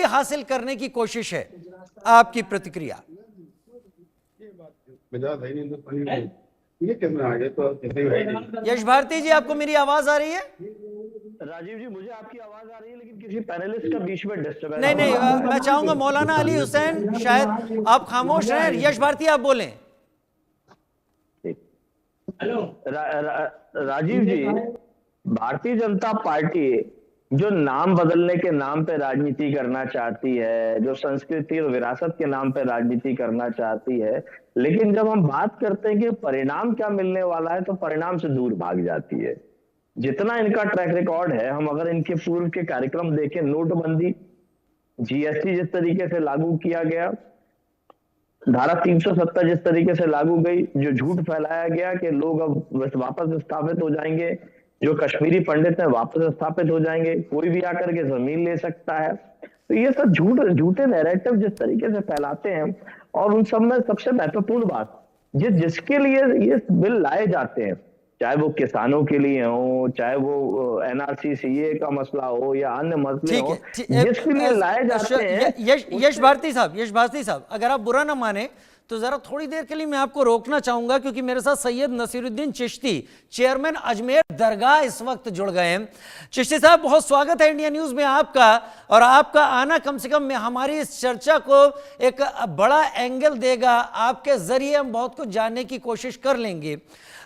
हासिल करने की कोशिश है। आपकी प्रतिक्रिया। यश भारती जी, आपको मेरी आवाज आ रही है? राजीव जी, मुझे आपकी आवाज आ रही है, लेकिन किसी पैनलिस्ट का बीच में डिस्टर्बेंस। नहीं नहीं, मैं चाहूंगा मौलाना अली हुसैन, शायद आप खामोश रहें। यश भारती, आप बोलें। राजीव जी, भारतीय जनता पार्टी जो नाम बदलने के नाम पे राजनीति करना चाहती है, जो संस्कृति और विरासत के नाम पे राजनीति करना चाहती है, लेकिन जब हम बात करते हैं कि परिणाम क्या मिलने वाला है, तो परिणाम से दूर भाग जाती है। जितना इनका ट्रैक रिकॉर्ड है, हम अगर इनके पूर्व के कार्यक्रम देखें, नोटबंदी, जीएसटी जिस तरीके से लागू किया गया, धारा 370 जिस तरीके से लागू गई, जो झूठ फैलाया गया कि लोग अब वापस स्थापित हो जाएंगे, जो कश्मीरी पंडित हैं वापस स्थापित हो जाएंगे, कोई भी आकर के जमीन ले सकता है, तो ये सब झूठे नैरेटिव जिस तरीके से फैलाते हैं। और उन सब में सबसे महत्वपूर्ण बात, जिसके लिए ये बिल लाए जाते हैं, चाहे वो किसानों के लिए हो, चाहे वो एनआरसी सीए का मसला हो या अन्य मसले हो, जिसके लिए लाए जाते हैं। यश भारती साहब, अगर आप बुरा ना माने तो जरा थोड़ी देर के लिए मैं आपको रोकना चाहूंगा, क्योंकि मेरे साथ सैयद नसीरुद्दीन चिश्ती, चेयरमैन अजमेर दरगाह, इस वक्त जुड़ गए हैं। चिश्ती साहब, बहुत स्वागत है इंडिया न्यूज में आपका, और आपका आना कम से कम हमारी इस चर्चा को एक बड़ा एंगल देगा। आपके जरिए हम बहुत कुछ जानने की कोशिश कर लेंगे।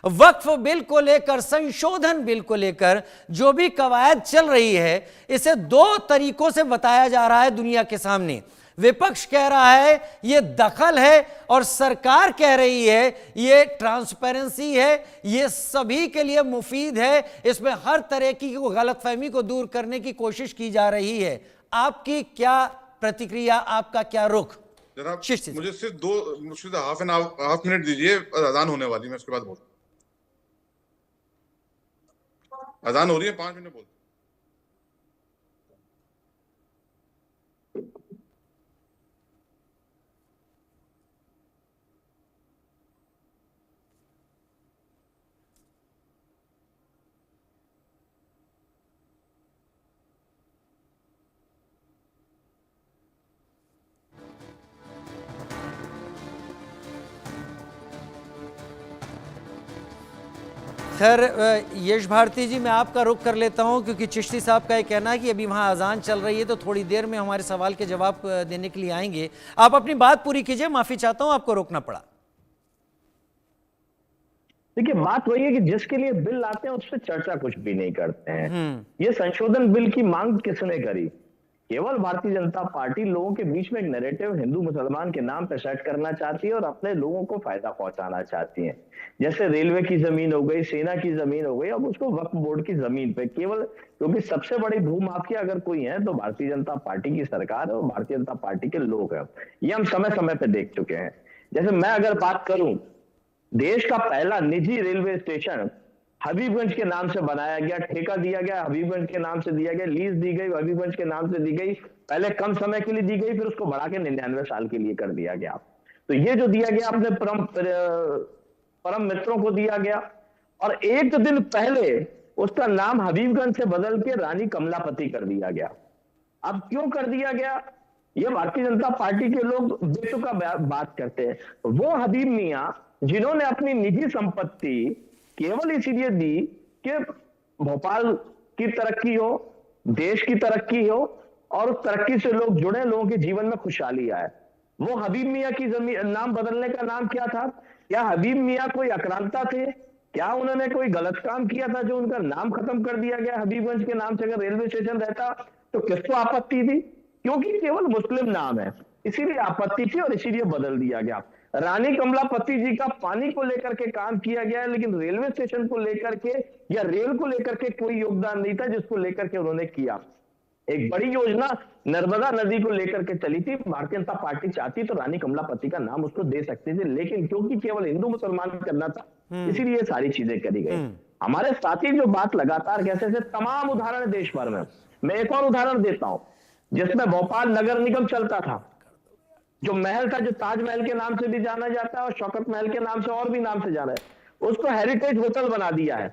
वक्फ बिल को लेकर, संशोधन बिल को लेकर जो भी कवायद चल रही है, इसे दो तरीकों से बताया जा रहा है दुनिया के सामने। विपक्ष कह रहा है ये दखल है, और सरकार कह रही है ये ट्रांसपेरेंसी है, ये सभी के लिए मुफीद है, इसमें हर तरह की गलतफहमी को दूर करने की कोशिश की जा रही है। आपकी क्या प्रतिक्रिया, आपका क्या रुख? जनाब, मुझे सिर्फ हाफ मिनट दीजिए, अजान होने वाली, मैं उसके बाद बोलूं। अजान हो रही है, 5 मिनट बोलते। खैर, यश भारती जी, मैं आपका रुख कर लेता हूं, क्योंकि चिश्ती साहब का ये कहना है कि अभी वहां अजान चल रही है, तो थोड़ी देर में हमारे सवाल के जवाब देने के लिए आएंगे। आप अपनी बात पूरी कीजिए, माफी चाहता हूं आपको रोकना पड़ा। देखिए, बात वही है कि जिसके लिए बिल लाते हैं उस पर चर्चा कुछ भी नहीं करते हैं। ये संशोधन बिल की मांग किसने करी? केवल भारतीय जनता पार्टी लोगों के बीच में एक नैरेटिव हिंदू मुसलमान के नाम पर सेट करना चाहती है और अपने लोगों को फायदा पहुंचाना चाहती है। जैसे रेलवे की जमीन हो गई, सेना की जमीन हो गई, अब उसको वक्फ बोर्ड की जमीन पे, केवल क्योंकि सबसे बड़ी भूमाफिया अगर कोई है तो भारतीय जनता पार्टी की सरकार है और भारतीय जनता पार्टी के लोग हैं। ये हम समय समय पे देख चुके हैं। जैसे मैं अगर बात करूं, देश का पहला निजी रेलवे स्टेशन हबीबगंज के नाम से बनाया गया, ठेका दिया गया, हबीबगंज के नाम से दिया गया, लीज दी गई, हबीबगंज के नाम से दी गई, पहले कम समय के लिए दी गई, फिर उसको बढ़ा के 99 साल के लिए कर दिया गया। तो ये जो दिया गया अपने परम मित्रों को दिया गया, और एक दिन पहले उसका नाम हबीबगंज से बदल के रानी कमलापति कर दिया गया। अब क्यों कर दिया गया? ये भारतीय जनता पार्टी के लोग बेतुका बात करते हैं। वो हबीब मियां जिन्होंने अपनी निजी संपत्ति केवल इसीलिए दी कि भोपाल की तरक्की हो, देश की तरक्की हो, और उस तरक्की से लोग जुड़े, लोगों के जीवन में खुशहाली आए। वो हबीब मियां की जमीन नाम बदलने का नाम क्या था? क्या हबीब मियां कोई आक्रांता थे? क्या उन्होंने कोई गलत काम किया था जो उनका नाम खत्म कर दिया गया हबीबगंज के नाम से? अगर रेलवे स्टेशन रहता तो किसको आपत्ति थी? क्योंकि केवल मुस्लिम नाम है, इसीलिए आपत्ति थी और इसीलिए बदल दिया गया। रानी कमलापति जी का पानी को लेकर के काम किया गया, लेकिन रेलवे स्टेशन को लेकर के या रेल को लेकर के कोई योगदान नहीं था जिसको लेकर के उन्होंने किया। एक बड़ी योजना नर्मदा नदी को लेकर के चली थी, भारतीय जनता पार्टी चाहती तो रानी कमलापति का नाम उसको दे सकती थी, लेकिन क्योंकि केवल हिंदू मुसलमान करना था, इसीलिए सारी चीजें करी गई। हमारे साथी जो बात लगातार कैसे से तमाम उदाहरण देश भर में, मैं एक और उदाहरण देता हूं, जिसमें भोपाल नगर निगम चलता था, जो महल था, जो ताजमहल के नाम से भी जाना जाता है और शौकत महल के नाम से और भी नाम से जाना है, उसको हेरिटेज होटल बना दिया है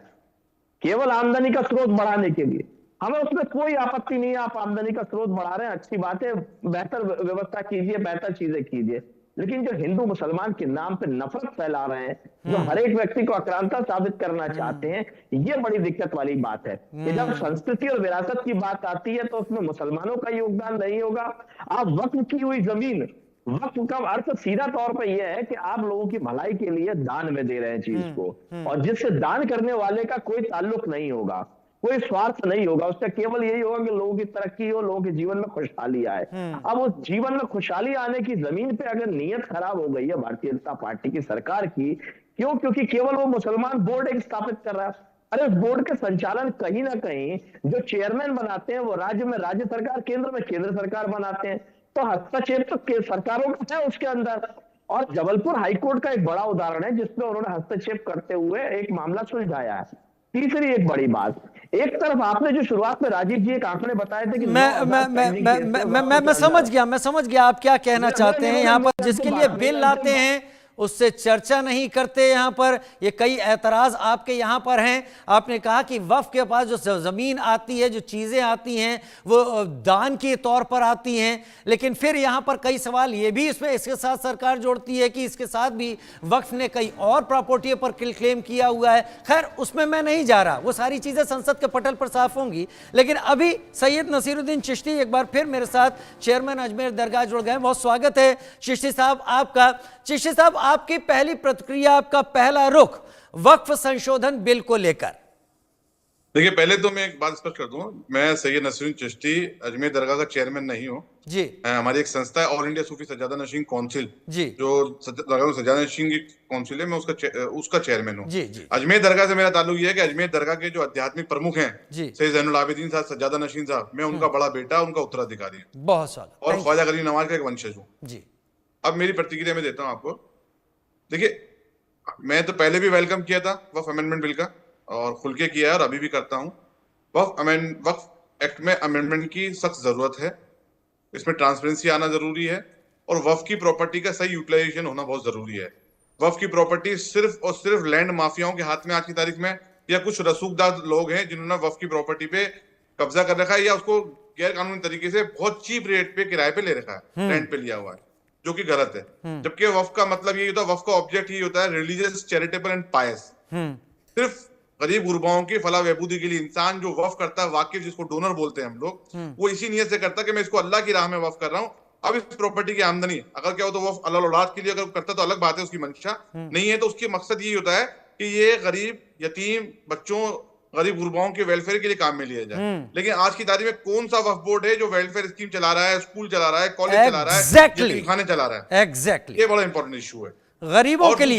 केवल आमदनी का स्रोत बढ़ाने के लिए। हमें उसमें कोई आपत्ति नहीं है, आप आमदनी का स्रोत बढ़ा रहे हैं, अच्छी बात है, बेहतर व्यवस्था कीजिए, बेहतर चीजें कीजिए। लेकिन जो हिंदू मुसलमान के नाम पे नफरत फैला रहे हैं, जो हर एक व्यक्ति को आक्रांता साबित करना चाहते हैं, ये बड़ी दिक्कत वाली बात है कि जब संस्कृति और विरासत की बात आती है तो उसमें मुसलमानों का योगदान नहीं होगा। आप वक्फ की हुई जमीन, वक्फ का अर्थ सीधा तौर पर यह है कि आप लोगों की भलाई के लिए दान में दे रहे हैं चीज को, और जिससे दान करने वाले का कोई ताल्लुक नहीं होगा, कोई स्वार्थ नहीं होगा, उसका केवल यही होगा कि लोगों की तरक्की हो, लोगों के जीवन में खुशहाली आए। अब उस जीवन में खुशहाली आने की जमीन पे अगर नीयत खराब हो गई है भारतीय जनता पार्टी की सरकार की, क्यों? क्योंकि केवल वो मुसलमान बोर्ड एक स्थापित कर रहा है। अरे उस बोर्ड के संचालन कहीं ना कहीं जो चेयरमैन बनाते हैं वो राज्य में राज्य सरकार, केंद्र में केंद्र सरकार बनाते हैं, तो हस्तक्षेप तो सरकारों का है उसके अंदर। और जबलपुर हाईकोर्ट का एक बड़ा उदाहरण है जिसमें उन्होंने हस्तक्षेप करते हुए एक मामला सुलझाया है। तीसरी एक बड़ी बात, एक तरफ आपने जो शुरुआत में राजीव जी एक आंकड़े बताए थे कि मैं समझ गया आप क्या कहना चाहते हैं। यहाँ पर जिसके लिए बिल लाते हैं उससे चर्चा नहीं करते। यहाँ पर ये कई ऐतराज आपके यहाँ पर हैं। आपने कहा कि वक्फ के पास जो जमीन आती है, जो चीजें आती हैं वो दान के तौर पर आती हैं, लेकिन फिर यहाँ पर कई सवाल ये भी इसमें इसके साथ सरकार जोड़ती है कि इसके साथ भी वक्फ ने कई और प्रॉपर्टी पर क्लेम किया हुआ है। खैर उसमें मैं नहीं जा रहा, वो सारी चीजें संसद के पटल पर साफ होंगी। लेकिन अभी सैयद नसीरुद्दीन चिश्ती एक बार फिर मेरे साथ चेयरमैन अजमेर दरगाह जुड़ गए। बहुत स्वागत है चिश्ती साहब आपका। चिश्ती साहब, आपकी पहली प्रतिक्रिया, आपका पहला रुख वक्फ संशोधन बिल को लेकर। देखिए, पहले तो मैं एक बात स्पष्ट कर दूं, मैं सैयद नसीरुद्दीन चिश्ती अजमेर दरगाह का चेयरमैन नहीं हूं जी। हमारी एक संस्था है ऑल इंडिया सूफी सज्जादा नशीन काउंसिल जी, जो सज्जादा नशीन की काउंसिल है, मैं उसका चेयरमैन हूं जी जी। अजमेर दरगाह से मेरा ताल्लुक ये है कि अजमेर दरगाह के जो आध्यात्मिक प्रमुख हैं सैयद ज़ैनुल आबिदीन साहब सज्जादा नशीन साहब, मैं उनका बड़ा बेटा, उनका उत्तराधिकारी हूं। बहुत स्वागत। और ख्वाजा गरीब नवाज का एक वंशज हूं जी। अब मेरी प्रतिक्रिया में देता हूं आपको। देखिए, मैं तो पहले भी वेलकम किया था वक्फ अमेंडमेंट बिल का, और खुल के किया है और अभी भी करता हूं। वक्फ एक्ट में अमेंडमेंट की सख्त जरूरत है, इसमें ट्रांसपेरेंसी आना जरूरी है, और वक्फ की प्रॉपर्टी का सही यूटिलाइजेशन होना बहुत जरूरी है। वक्फ की प्रॉपर्टी सिर्फ और सिर्फ लैंड माफियाओं के हाथ में आज की तारीख में, या कुछ रसूखदार लोग हैं जिन्होंने वक्फ की प्रॉपर्टी पे कब्जा कर रखा है, या उसको गैर कानूनी तरीके से बहुत चीप रेट पे किराए पे ले रखा है, रेंट पे लिया हुआ है, जो कि गलत है। जबकि वक्फ का मतलब यही होता है, वक्फ का ऑब्जेक्ट ही होता है रिलीजियस, चैरिटेबल एंड पायस। सिर्फ गरीब गुरबाओं की फलाह बहबूदी के लिए इंसान जो वक्फ करता है, वाकिफ जिसको डोनर बोलते हैं हम लोग, वो इसी नियत से करता है कि मैं इसको अल्लाह की राह में वक्फ कर रहा हूँ। अब इस प्रॉपर्टी की आमदनी अगर क्या हो तो वक्फ अल्लाह औलाद के लिए अगर करता तो अलग बात है, उसकी मंशा नहीं है, तो उसकी मकसद यही होता है कि ये गरीब यतीम बच्चों, गरीब गुरबाओं के वेलफेयर के लिए काम में लिया जाए। लेकिन आज की तारीख में कौन सा वक्फ बोर्ड है जो वेलफेयर स्कीम चला रहा है, स्कूल चला रहा है, कॉलेज चला रहा है, यतीमखाने चला रहा है? एग्जैक्टली, ये बड़ा इंपॉर्टेंट इशू है गरीबों के लिए।